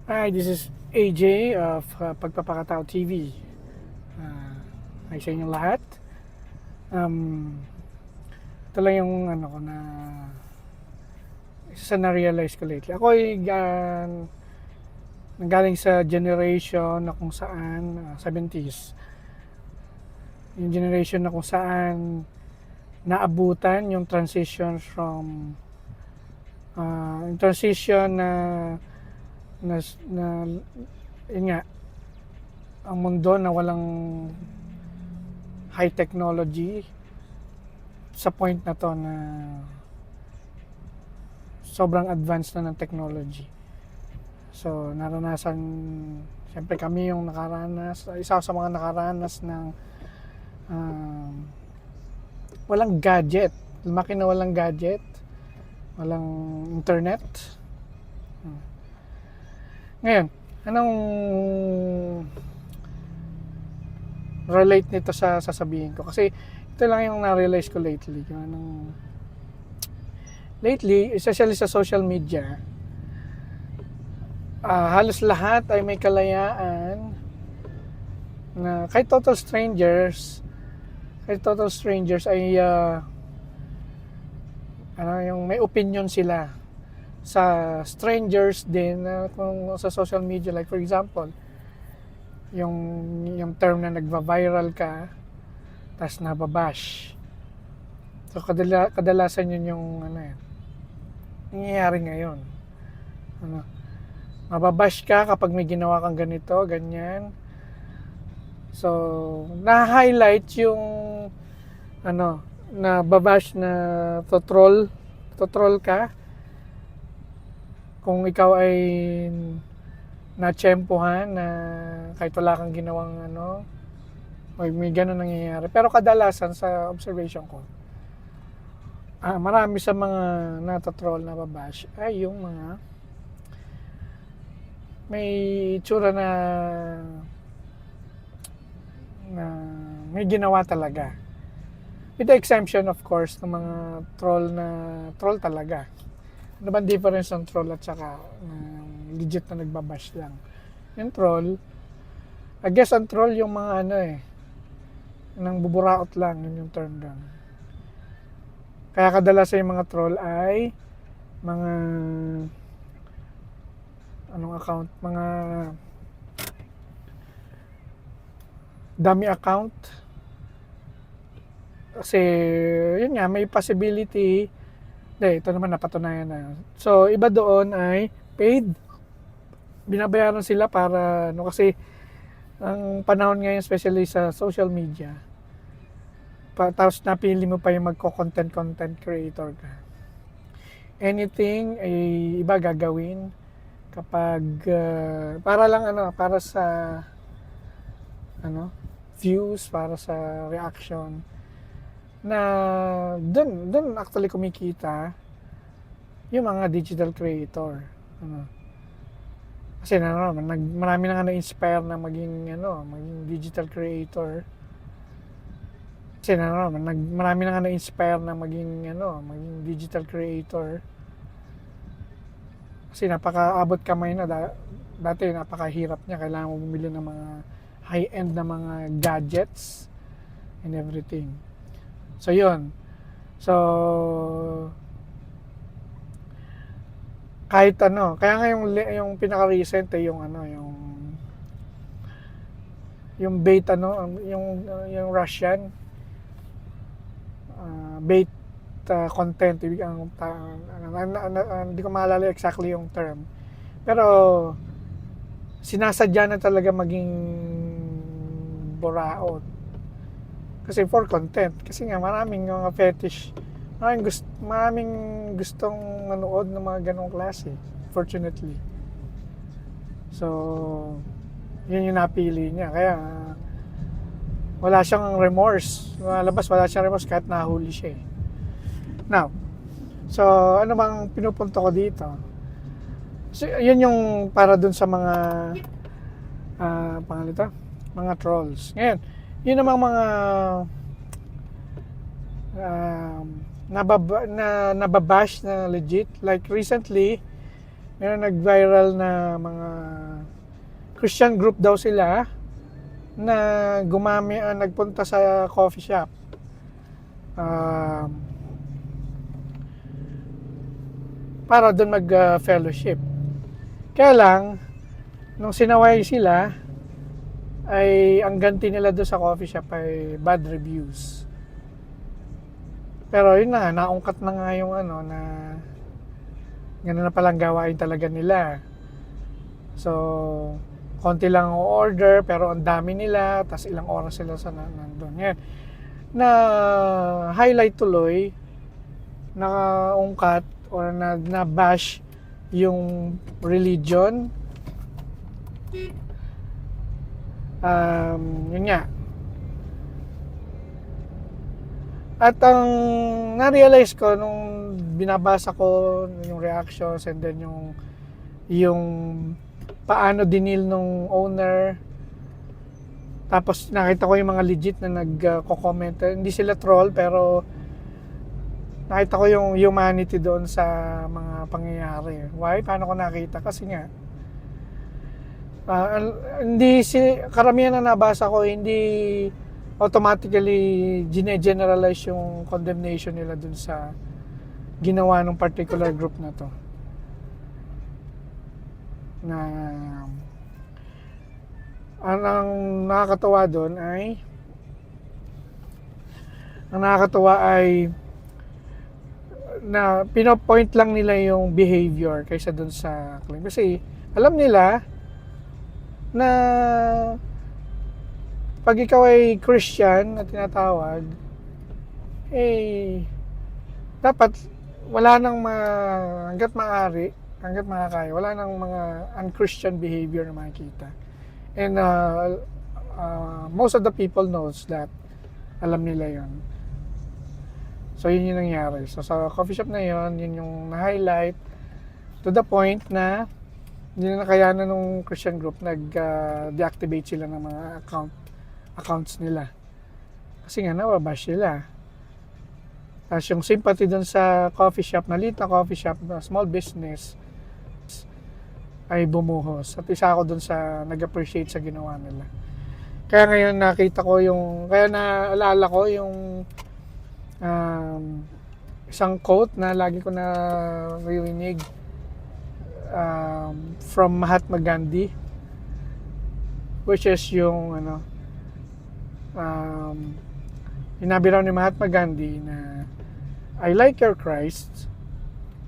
Hi, this is AJ of Pagpapakatao TV. Hi sa inyong lahat. Um, Ito lang yung ano ko na isa na realize ko lately. Ako ay nanggaling sa generation na kung saan 70s. Yung generation na kung saan naabutan yung transition from yung transition na yun nga, ang mundo na walang high technology sa point na to na sobrang advanced na ng technology. So, naranasan, siyempre kami yung nakaranas, isa sa mga nakaranas ng walang gadget. Lumaki na walang gadget, walang internet. Ngayon, anong relate nito sa sasabihin ko? Kasi ito lang yung na-realize ko lately. Yung lately, especially sa social media, halos lahat ay may kalayaan na kahit total strangers ay yung may opinion sila sa strangers din kung sa social media, like for example yung term na nagva-viral ka tas nababash. So kadalasan yun yung nangyayari ngayon. Mababash ka kapag may ginawa kang ganito, ganyan. So na-highlight yung na babash, na troll ka kung ikaw ay natsyempohan na kahit wala kang ginawang may ganun nangyayari. Pero kadalasan sa observation ko, marami sa mga natotroll na babash ay yung mga may itsura na may ginawa talaga. With the exemption of course ng mga troll talaga. Ano ba difference ng troll at saka legit na nagbabash lang? Yung troll, I guess ang troll yung mga nang buburaot lang, yun yung term doon. Kaya kadalasan yung mga troll ay mga account, mga dummy account. Kasi yun nga, may possibility. Ito naman napatunayan na. So iba doon ay paid. Binabayaran sila para kasi ang panahon ngayon, especially sa social media, tapos napili mo pa yung content creator ka. Anything ay iba gagawin kapag para lang para sa views, para sa reaction, na doon actually kumikita yung mga digital creator. Kasi marami na nga na-inspire na maging digital creator. Kasi marami na nga na-inspire na maging digital creator. Kasi napakaabot kamay na dati, napakahirap niya, kailangan mo bumili ng mga high-end na mga gadgets and everything. So yun. So kahit kaya nga yung pinaka-recent yung bait yung Russian bait content, hindi ko maalala exactly yung term, pero sinasadya na talaga maging buraot kasi for content, kasi nga maraming mga fetish, maraming gustong manood ng mga ganong klase, fortunately. So yun yung napili niya, kaya wala siyang remorse. Wala siyang remorse kahit nahuli siya eh. Now, so ano bang pinupunto ko dito? So, yun yung para dun sa mga mga trolls. Ngayon, yun namang mga nababash na legit. Like recently, Meron nag-viral na mga Christian group daw sila na nagpunta sa coffee shop. Para doon mag-fellowship. Kaya lang, nung sinaway sila, ay ang ganti nila doon sa coffee shop ay bad reviews. Pero yun na, naungkat na nga yung na gano'n na palang gawain talaga nila. So, konti lang ang order, pero ang dami nila, tas ilang oras sila sa nandun. Yan. Na highlight tuloy, nakaungkat, or na-bash yung religion. Yun nga. At ang na-realize ko nung binabasa ko yung reactions and then yung paano dinil nung owner, tapos nakita ko yung mga legit na nagko-comment. Hindi sila troll, pero nakita ko yung humanity doon sa mga pangyayari. Why? Paano ko nakita? Kasi nga karamihan na nabasa ko, hindi automatically gine-generalize yung condemnation nila dun sa ginawa ng particular group na to. Na ang nakakatawa doon ay na pinopoint lang nila yung behavior kaysa dun sa claim. Kasi alam nila na pag ikaw ay Christian na tinatawag, dapat wala nang hanggat makakaya, wala nang mga un-Christian behavior na makikita. And most of the people knows that. Alam nila yon. So yun yung nangyari. So sa coffee shop na yun yung na-highlight to the point na hindi na nakayanan ng Christian group, nag-deactivate sila ng mga accounts nila. Kasi nga nababash sila. Tapos yung sympathy dun sa coffee shop, maliit na coffee shop, na small business, ay bumuhos. At isa ako dun sa nag-appreciate sa ginawa nila. Kaya ngayon nakita ko kaya naalala ko yung isang quote na lagi ko na narinig from Mahatma Gandhi, which is yung sinabi raw ni Mahatma Gandhi na I like your Christ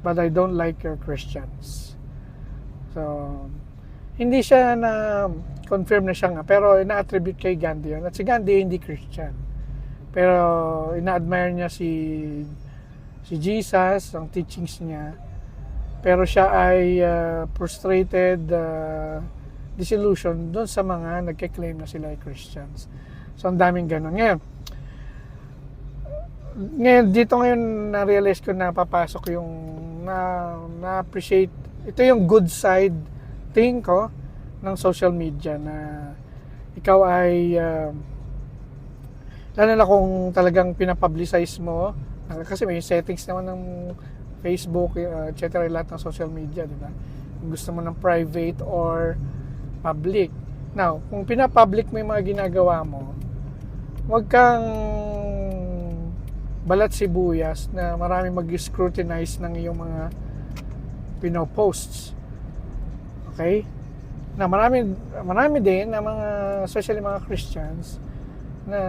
but I don't like your Christians. So hindi siya na confirm na siya nga, pero ina-attribute kay Gandhi yun. At si Gandhi hindi Christian, pero ina-admire niya si Jesus, ang teachings niya, pero siya ay frustrated, disillusion doon sa mga nagke-claim na sila ay Christians. So ang daming ganun. Ngayon dito na-realize ko na papasok yung na-appreciate. Ito yung good side tingin ko ng social media, na ikaw ay lalo na kung talagang pinapublicize mo, kasi may settings naman ng Facebook, etc. lahat ng social media, di ba? Kung gusto mo ng private or public. Now, kung pinapublic mo yung mga ginagawa mo, huwag kang balat sibuyas na marami mag-scrutinize ng iyong mga pinoposts. Okay? Na marami din na mga, especially mga Christians, na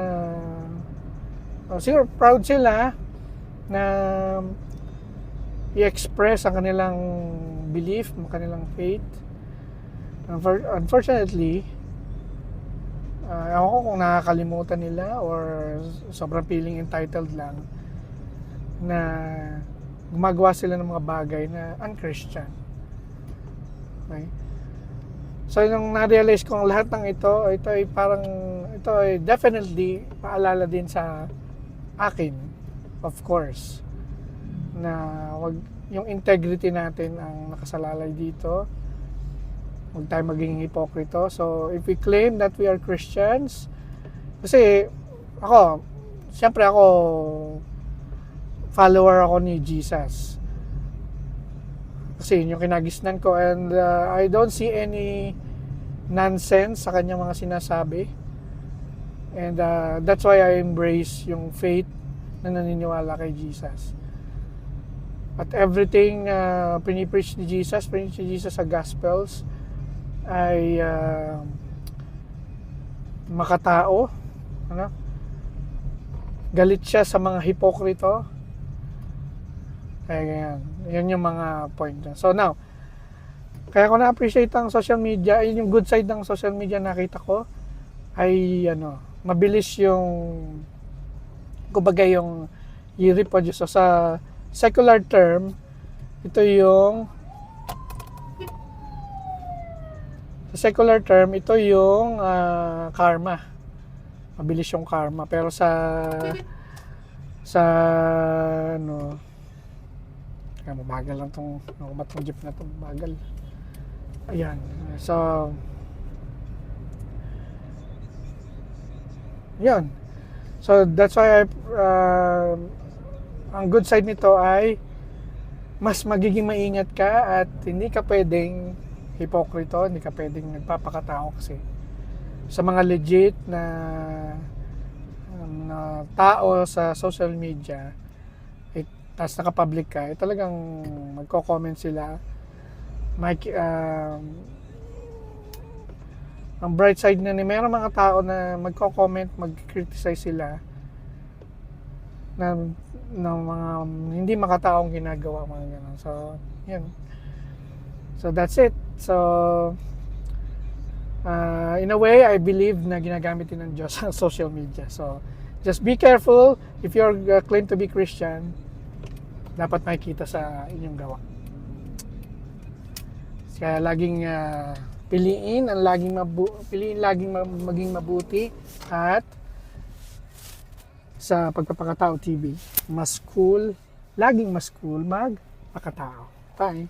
siguro proud sila na i-express ang kanilang belief, ang kanilang faith. Unfortunately, ako kung nakakalimutan nila or sobrang feeling entitled lang na gumagawa sila ng mga bagay na un-Christian. Okay? So nung na-realize ko ang lahat ng ito ay definitely paalala din sa akin, of course, na wag yung integrity natin ang nakasalalay dito. Huwag tayo maging hipokrito. So if we claim that we are Christians, kasi siyempre follower ako ni Jesus. Kasi yun yung kinagisnan ko, and I don't see any nonsense sa kanyang mga sinasabi. And that's why I embrace yung faith na naniniwala kay Jesus. At everything pinipreach ni Jesus sa Gospels ay makatao. Ano? Galit siya sa mga hipokrito. Kaya yan yung mga point niya. So now, kaya ko na-appreciate ang social media, yung good side ng social media nakita ko ay mabilis yung kumbaga yung i-reproduce. So sa secular term, ito yung karma. Mabilis yung karma. Pero sa kaya mabagal lang tong jeep na to, bagal. Ayan. So yun. So that's why ang good side nito ay mas magiging maingat ka at hindi ka pwedeng hipokrito, hindi ka pwedeng nagpapakatao kasi sa mga legit na tao sa social media, tapos naka-public ka, talagang magko-comment sila. Ang bright side na mayroong mga tao na magko-comment, mag-criticize sila ng mga hindi makataong ginagawa, mga ganun. So, yun. So, that's it. So, in a way, I believe na ginagamit din ng Diyos ang social media. So, just be careful if you're claim to be Christian, dapat makikita sa inyong gawa. Kaya laging piliin laging maging mabuti at sa Pagpapakatao TV, laging mas cool magpakatao. Bye!